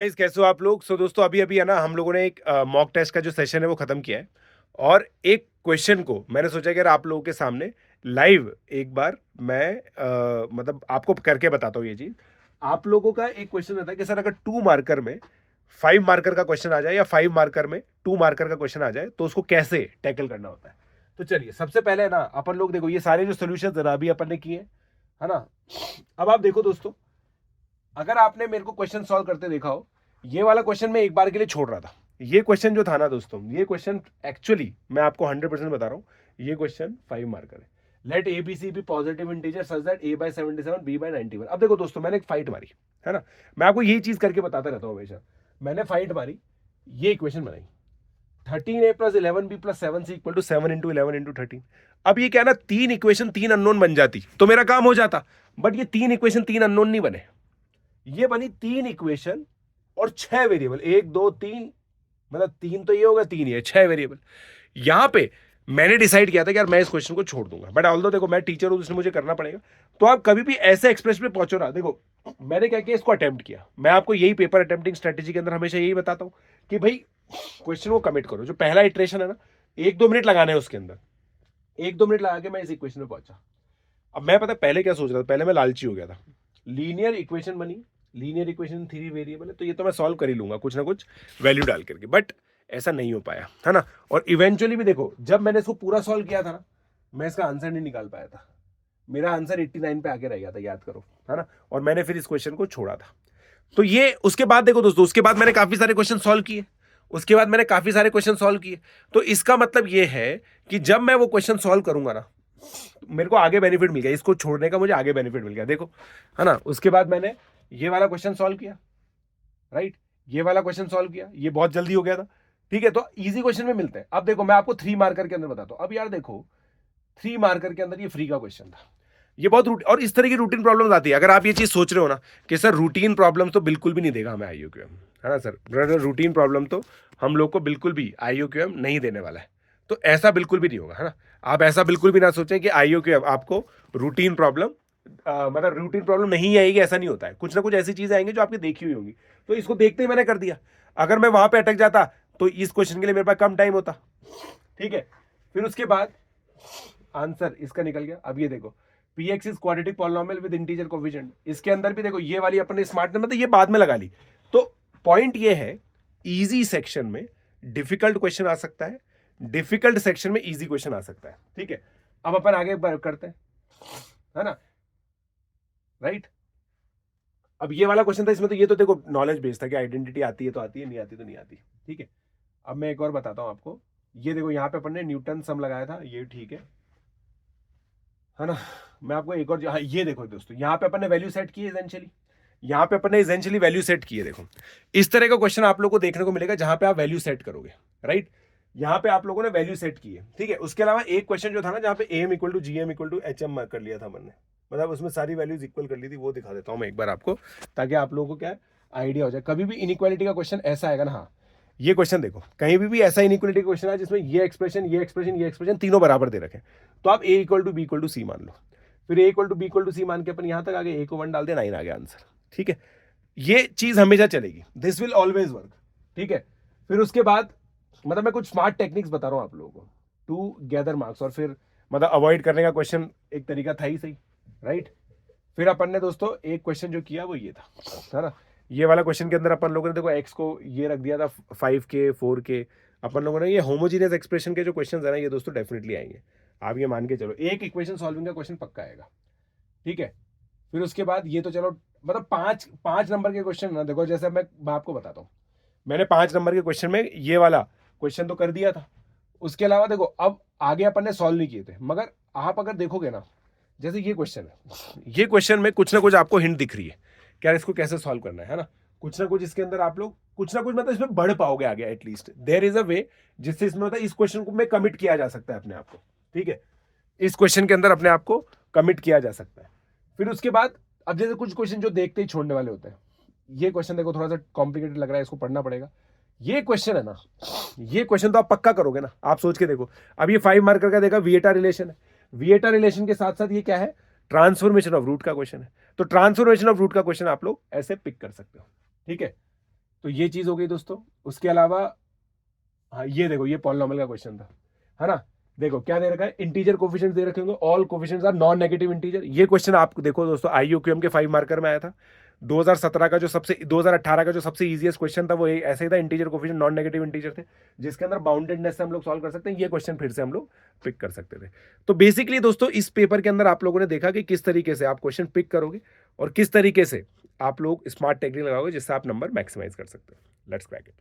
Guys कैसे हो आप लोग। दोस्तों अभी अभी है ना, हम लोगों ने एक मॉक टेस्ट का जो सेशन है वो खत्म किया है। और एक क्वेश्चन को मैंने सोचा कि यार आप लोगों के सामने लाइव एक बार मैं मतलब आपको करके बताता हूँ ये चीज। आप लोगों का एक क्वेश्चन रहता है कि सर अगर 2 मार्कर में 5 मार्कर का क्वेश्चन आ जाए या 5 मार्कर में 2 मार्कर का क्वेश्चन आ जाए तो उसको कैसे टैकल करना होता है। तो चलिए सबसे पहले ना अपन लोग देखो ये सारे जो सोल्यूशन अभी अपन ने किए है ना। अब आप देखो दोस्तों, अगर आपने मेरे को क्वेश्चन सॉल्व करते देखा हो, ये वाला क्वेश्चन मैं एक बार के लिए छोड़ रहा था। ये क्वेश्चन जो था ना दोस्तों, ये क्वेश्चन एक्चुअली मैं आपको 100% बता रहा हूं, ये क्वेश्चन 5 मार्कर है। Let A B C be positive integer such that a by 77 b by 91। अब देखो दोस्तों, मैंने एक फाइट मारी है ना। मैं आपको यही चीज करके बताता रहता हूं हमेशा। मैंने फाइट मारी, ये इक्वेशन बनाई 13a plus 11b plus 7c equal to 7 into 11 into 13। अब ये क्या ना, 3 इक्वेशन 3 अननोन बन जाती तो मेरा काम हो जाता। बट ये 3 इक्वेशन 3 अननोन नहीं बने, ये बनी 3 इक्वेशन और 6 वेरिएबल। 1 2 3, मतलब 3 तो ये होगा, 3 ये 6 वेरिएबल। यहां पे मैंने डिसाइड किया था कि यार मैं इस क्वेश्चन को छोड़ दूंगा, बट ऑल्दो देखो मैं टीचर हूं, इसलिए मुझे करना पड़ेगा। तो आप कभी भी ऐसे एक्सप्रेस पे पहुंचो ना, देखो मैंने क्या किया, इसको अटेम्प्ट किया। मैं आपको यही पेपर अटेम्प्टिंग स्ट्रेटेजी के अंदर हमेशा यही बताता हूं कि भाई क्वेश्चन को कमिट करो। जो पहला इटरेशन है ना, 1 2 मिनट लगाने हैं उसके अंदर। 1 2 मिनट लगा के मैं इस इक्वेशन में पहुंचा। अब मैं पता पहले क्या सोच रहा था, पहले मैं लालची हो गया था। लीनियर इक्वेशन बनी, लीनियर इक्वेशन 3 वेरिएबल है तो ये तो मैं सॉल्व कर ही लूंगा कुछ ना कुछ वैल्यू डाल करके, बट ऐसा नहीं हो पाया है ना। और इवेंचुअली भी देखो, जब मैंने इसको पूरा सॉल्व किया था ना, मैं इसका आंसर नहीं निकाल पाया था। मेरा आंसर 89 पे आके रह गया था, याद करो है ना। और मैंने फिर इस क्वेश्चन को छोड़ा था। तो ये उसके बाद देखो दोस्तों, उसके बाद मैंने काफी सारे क्वेश्चन सॉल्व किए। उसके बाद मैंने काफी सारे क्वेश्चन सॉल्व किए। तो इसका मतलब ये है कि जब मैं वो क्वेश्चन सॉल्व करूंगा ना, मेरे को आगे बेनिफिट मिल गया, इसको छोड़ने का मुझे आगे बेनिफिट मिल गया, देखो है ना। उसके बाद मैंने ये वाला क्वेश्चन सॉल्व किया, राइट। ये वाला क्वेश्चन सॉल्व किया, ये बहुत जल्दी हो गया था। ठीक है, तो इजी क्वेश्चन में मिलते हैं। अब देखो मैं आपको 3 मार्कर के अंदर बताता हूं। अब यार देखो, 3 मार्कर के अंदर ये फ्री का क्वेश्चन था। ये बहुत और इस तरह की रूटीन प्रॉब्लम्स आती है। अगर आप ये चीज सोच रहे हो ना कि सर रूटीन प्रॉब्लम तो बिल्कुल भी नहीं देगा हमें आईयूक्यूएम, है ना सर, ब्रदर रूटीन प्रॉब्लम तो हम लोग को बिल्कुल भी आईयूक्यूएम नहीं देने वाला है। तो ऐसा बिल्कुल भी नहीं होगा, है ना। आप ऐसा बिल्कुल भी ना सोचें कि आईयूक्यूएम आपको रूटीन प्रॉब्लम मतलब रूटीन प्रॉब्लम नहीं आएगी, ऐसा नहीं होता है। कुछ ना कुछ ऐसी चीजें आएंगी जो आपकी देखी हुई होंगी। तो इसको देखते ही मैंने कर दिया। अगर मैं वहां पे अटक जाता तो इस क्वेश्चन के लिए मेरे पास कम टाइम होता। ठीक है, फिर उसके बाद आंसर इसका निकल गया। अब ये देखो, px is quadratic polynomial with integer coefficient. इसके अंदर भी देखो ये वाली अपने स्मार्ट नंबर, ये बाद में लगा ली। तो पॉइंट ये है, इजी सेक्शन में डिफिकल्ट क्वेश्चन आ सकता है, डिफिकल्ट सेक्शन में इजी क्वेश्चन आ सकता है। ठीक है, अब अपन आगे करते हैं, है ना, राइट। अब ये वाला क्वेश्चन था, इसमें तो ये तो देखो नॉलेज बेस्ड था कि आइडेंटिटी आती है तो आती है, नहीं आती तो नहीं आती। ठीक है, अब मैं एक और बताता हूं आपको। ये देखो यहाँ पे अपन ने न्यूटन सम लगाया था, ये ठीक है ना। मैं आपको एक और हाँ, ये देखो दोस्तों, यहाँ पे अपन ने वैल्यू सेट की है एसेंशियली। यहाँ पे अपन ने एसेंशियली वैल्यू सेट की है। देखो इस तरह का क्वेश्चन आप लोगों को देखने को मिलेगा जहां पे आप वैल्यू सेट करोगे, राइट। यहाँ पे आप लोगों ने वैल्यू सेट की है, ठीक है। उसके अलावा एक क्वेश्चन जो था ना, जहाँ पे M equal to G M equal to H M कर लिया था मैंने, मतलब उसमें सारी वैल्यूज इक्वल कर ली थी। वो दिखा देता हूँ मैं एक बार आपको, ताकि आप लोगों को क्या आइडिया हो जाए। कभी भी इनइक्वालिटी का क्वेश्चन ऐसा आएगा ना, हाँ ये क्वेश्चन देखो, कहीं भी ऐसा इनइक्वालिटी क्वेश्चन है जिसमें ये एक्सप्रेशन ये एक्सप्रेशन ये एक्सप्रेशन तीनों बराबर दे रखे, तो आप A equal to B equal to C मान लो। फिर A equal to B equal to C मान के अपन यहां तक आ गए, ए को 1 डाल दे, 9 आ गया आंसर। ठीक है, ये चीज हमेशा चलेगी, दिस विल ऑलवेज वर्क। ठीक है, फिर उसके बाद मतलब मैं कुछ स्मार्ट टेक्निक्स बता रहा हूं आप लोगों को टू गैदर मार्क्स, और फिर मतलब अवॉइड करने का क्वेश्चन एक तरीका था ही सही, राइट। फिर अपन ने दोस्तों एक क्वेश्चन जो किया वो ये था, है ना। ये वाला क्वेश्चन के अंदर अपन लोगों ने देखो एक्स को ये रख दिया था 5k 4k। अपन लोगों ने ये होमोजीनियस एक्सप्रेशन के जो क्वेश्चन है ना, ये दोस्तों डेफिनेटली आएंगे। आप ये मान के चलो, एक इक्वेशन सॉल्विंग का क्वेश्चन पक्का आएगा। ठीक है, फिर उसके बाद ये तो चलो, मतलब पांच पांच नंबर के क्वेश्चन ना, देखो जैसे मैं आपको बताता हूँ, मैंने 5 नंबर के क्वेश्चन में ये वाला क्वेश्चन तो कर दिया था। उसके अलावा देखो अब आगे अपन ने सॉल्व नहीं किए थे, मगर आप अगर देखोगे ना, जैसे ये क्वेश्चन है, ये क्वेश्चन में कुछ ना कुछ आपको हिंट दिख रही है क्या, इसको कैसे सॉल्व करना है ना। कुछ ना कुछ इसके अंदर आप लोग कुछ ना कुछ मतलब इसमें बढ़ पाओगे आगे, एटलीस्ट देयर इज अ वे जिससे इसमें मतलब इस क्वेश्चन को में कमिट किया जा सकता है अपने आप को। ठीक है, इस क्वेश्चन के अंदर अपने आप को कमिट किया जा सकता है। फिर उसके बाद अब जैसे कुछ क्वेश्चन जो देखते ही छोड़ने वाले होते हैं, ये क्वेश्चन देखो थोड़ा सा कॉम्प्लिकेटेड लग रहा है, इसको पढ़ना पड़ेगा। ये क्वेश्चन है ना, ये क्वेश्चन तो आप पक्का करोगे ना, आप सोच के देखो। अब ये 5 मार्कर का देखा, विएटा रिलेशन है। विएटा रिलेशन के साथ साथ ये क्या है, ट्रांसफॉर्मेशन ऑफ रूट का क्वेश्चन है। तो ट्रांसफॉर्मेशन ऑफ रूट का क्वेश्चन आप लोग ऐसे पिक कर सकते हो। ठीक है, तो ये चीज़ हो गई दोस्तों। उसके अलावा हाँ, ये देखो, ये पॉलिनॉमियल का क्वेश्चन था, है ना। देखो क्या दे रखा है, इंटीजर कोफिशिएंट दे रखे होंगे, all coefficients are non negative integer. ये क्वेश्चन आपको देखो दोस्तों, आईयूक्यूएम के 5 मार्कर में आया था। 2017 का जो सबसे 2018 का जो सबसे इजीएस्ट क्वेश्चन था वो ऐसे ही था, integer coefficient non negative integer थे, जिसके अंदर बाउंडेडनेस से हम लोग सॉल्व कर सकते हैं। ये क्वेश्चन फिर से हम लोग पिक कर सकते थे। तो बेसिकली दोस्तों इस पेपर के अंदर आप लोगों ने देखा कि किस तरीके से आप क्वेश्चन पिक करोगे और किस तरीके से आप लोग स्मार्ट टेक्निक लगाओगे जिससे आप नंबर मैक्सिमाइज कर सकते हो। Let's crack it.